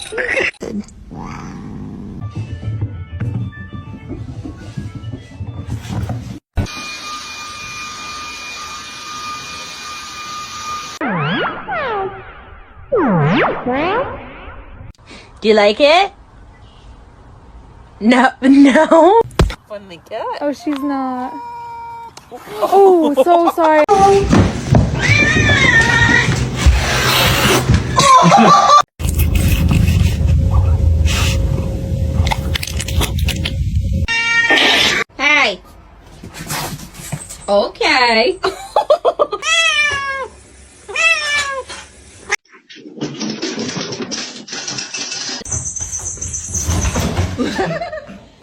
Do you like it? No, no. Funny cat. Oh, she's not. Oh, so sorry. Hey. Okay.